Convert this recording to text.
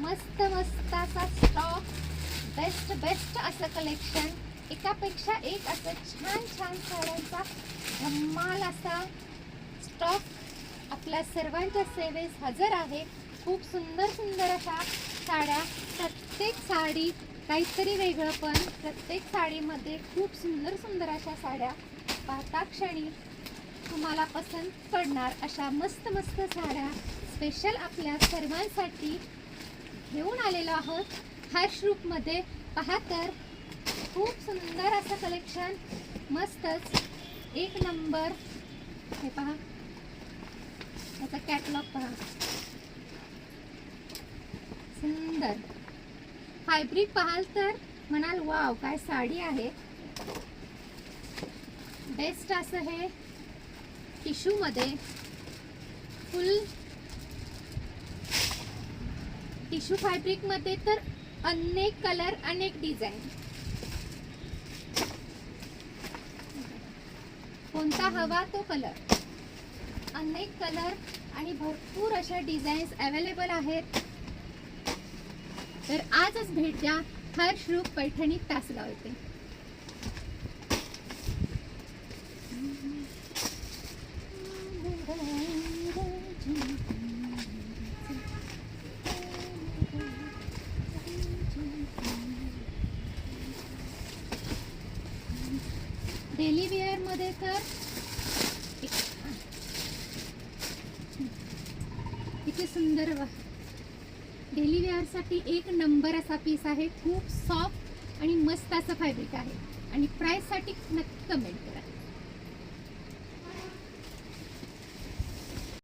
मस्त मस्त असा स्टॉक, बेस्ट असं कलेक्शन, एकापेक्षा एक असं छान छान साड्यांचा धम्माल असा स्टॉक आपल्या सर्वांच्या सेवेस हजर आहे. खूप सुंदर अशा साड्या, प्रत्येक साडी काहीतरी वेगळं, पण प्रत्येक साडीमध्ये खूप सुंदर अशा साड्या पाहता क्षणी तुम्हाला पसंत पडणार अशा मस्त साड्या स्पेशल आपल्या सर्वांसाठी घेऊन आलेलो आहोत हर्ष ग्रुपमध्ये. पहा तर खूप सुंदर असं कलेक्शन, मस्तच एक नंबर. हे पहा, याचा कॅटलॉग पहा, सुंदर फॅब्रिक पाहाल तर म्हणाल वाव काय साडी आहे. बेस्ट असं हे टिश्यू मध्ये, फुल टिश्यू फॅब्रिक मध्ये, तर अनेक कलर अनेक डिझाईन, कोणता हवा तो कलर, अनेक कलर आणि भरपूर अशा डिझाईन्स अवेलेबल आहेत. तर आजच भेट द्या हर्ष ग्रुप पैठणी तासगाव येथे. डेली वेअर मध्ये तर किती सुंदर, डेली वेअर साठी एक नंबर असा पीस आहे. खूप सॉफ्ट आणि मस्त असं फॅब्रिक आहे आणि प्राइस साठी नक्की कमेंट करा.